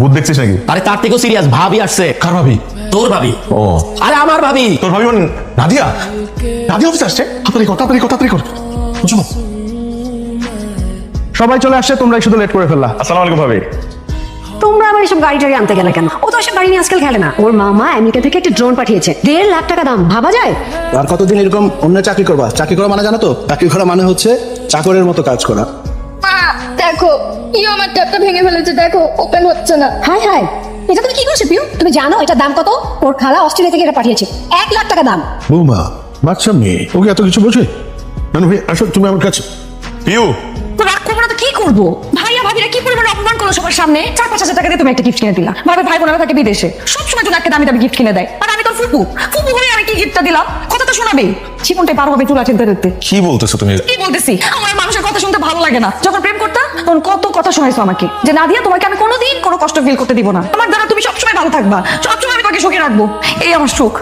ভূত দেখছিস নাকি? আরে তার থেকেও সিরিয়াস, ভাবি আসছে। কার ভাবি? তোর ভাবি। ও আরে আমার ভাবি। তোর ভাবি মানে নাদিয়া? নাদিয়া অফিসে আসছে? তাড়াতাড়ি কর। চলো। সবাই চলে আসছে, তোমরা শুধু লেট করে ফেললা। আসসালামু আলাইকুম ভাবি। তোমরা আবার এসব গাড়ি টাড়ি আনতে গেলে কেন? ও তো এসব গাড়ি নিয়ে আজকাল খেলে না। ওর মামা আমেরিকা থেকে একটা ড্রোন পাঠিয়েছে, 1.5 লাখ টাকা দাম। ভাবা যায়? আর কতদিন এরকম অন্য চাকরি করবা? চাকরি করা মানে জানো তো? চাকরি করা মানে হচ্ছে চাকরের মতো কাজ করা। দেখো ইও আমার ট্যাপটা ভেঙে ফেলেছে, দেখো ওপেন হচ্ছে না। হাই হাই, এটা তুমি কি করছো পিউ? তুমি জানো এটার দাম কত? ওর খালা অস্ট্রেলিয়া থেকে এটা পাঠিয়েছে, 1 লাখ টাকা দাম। বৌমা, বাচ্চা মেয়ে, ওকে এত কিছু বোঝে? নানু ভাই আসো তুমি আমার কাছে। পিউ, তো রাগ করবো না তো কি করবো? ভাইয়া ভাবিরা কি পরিমাণ অপমান করলো সবার সামনে। 4-5 হাজার টাকা দিয়ে তুমি একটা গিফট কিনে দিলা। ভাবে ভাই বোনেরা থাকে বিদেশে, সবসময় তুমি একটা দামি দামি গিফট কিনে দেয়। আর আমি তোর ফুপু হয়ে আমি কি গিফটটা দিলাম? কথা তো শোনাবে। জীবনটাই পার হবে চুলা চিন্তা দেখতে। কি বলতেছো তুমি? কি বলতেছি? আমার মানুষের কথা শুনতে ভালো লাগে না। যখন প্রেম করতাম তখন কত কথা শোনাইছো আমাকে, যে নাদিয়া তোমাকে আমি কোনোদিন কোনো কষ্ট ফিল করতে দিব না। আমার দ্বারা তুমি সবসময় ভালো থাকবা, সবসময় আমি তোমাকে সুখে রাখবো। এই আমার সুখ।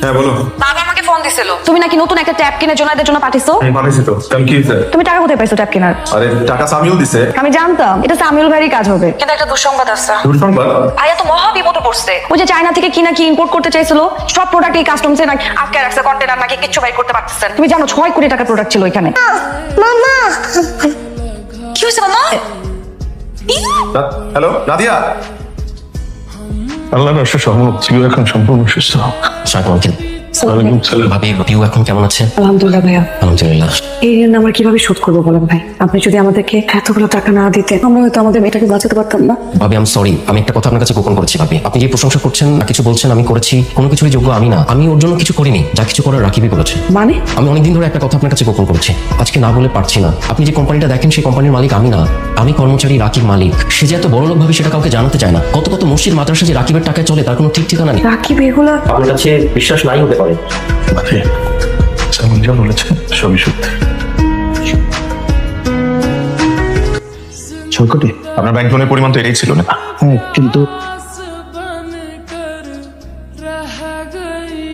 হ্যাঁ বলো। বাবা আমাকে ফোন দিছিল, তুমি নাকি নতুন একটা ট্যাপ কিনে জোনাইদের জন্য পাঠিয়েছো। আমি পাঠিয়েছি তো। কেন কি হয়েছে? তুমি টাকা কোথায় পাইছো ট্যাপ কেনার? আরে টাকা সামিউল দিছে। আমি জানতাম এটা সামিউল ভাইয়েরই কাজ হবে, কিন্তু একটা দুঃসংবাদ আছে। দুঃসংবাদ? ভাইয়া তো মহা বিপদে পড়ছে। ওই যে চায়না থেকে কি নাকি ইম্পোর্ট করতে চাইছিল, সব প্রোডাক্ট এই কাস্টমসে নাকি আটকে রাখছে, কন্টেনার নাকি কিচ্ছু বাইর করতে পারতেছেন। তুমি জানো 6 কোটি টাকার প্রোডাক্ট ছিল এখানে। মামা কি হয়েছে মামা? হ্যালো নাদিয়া। আল্লাহ রসে সহমত ছিল, এখন সম্পূর্ণ সুস্থ। সালাম আঙ্কেল। ওয়ালাইকুম সালাম। ভাবি পিউ এখন কেমন আছে? আলহামদুলিল্লাহ ভাইয়া। আলহামদুলিল্লাহ। এই ঋণ আমরা কিভাবে শোধ করবো বলেন ভাই? আপনি যদি আমাদেরকে এতগুলো টাকা না দিতেন, আমরা হয়তো আমাদের মেয়েটাকে বাঁচাতে পারতাম না। ভাবি আমি সরি, আমি একটা কথা আপনার কাছে গোপন করেছি। ভাবি আপনি যে প্রশংসা করছেন না কিছু বলছেন, আমি করেছি কোনো কিছুরই যোগ্য আমি না। আমি ওর জন্য কিছু করিনি, যা কিছু করার রাকিবই করেছে। মানে? আমি অনেকদিন ধরে একটা কথা আপনার কাছে গোপন করেছি, আজকে না বলে পারছি না। আপনি যে কোম্পানিটা দেখেন সেই কোম্পানির মালিক আমি না, আমি কর্মচারী, রাকিব মালিক। সে যে এত বড় লোক ভাবে সেটা কাউকে জানাতে চায় না। কত কত মসজিদ মাদ্রাসা যে রাকিবের টাকায় চলে তার কোনো ঠিক ঠিকানা নেই। রাকিব এগুলা আপনার কাছে বিশ্বাস নাই হতে পারে। মানে যেমন যা বলেছে সবই সত্যি। 6 কোটি? আপনার ব্যাংক লোনের পরিমাণ তো এটাই ছিল না? হ্যাঁ, কিন্তু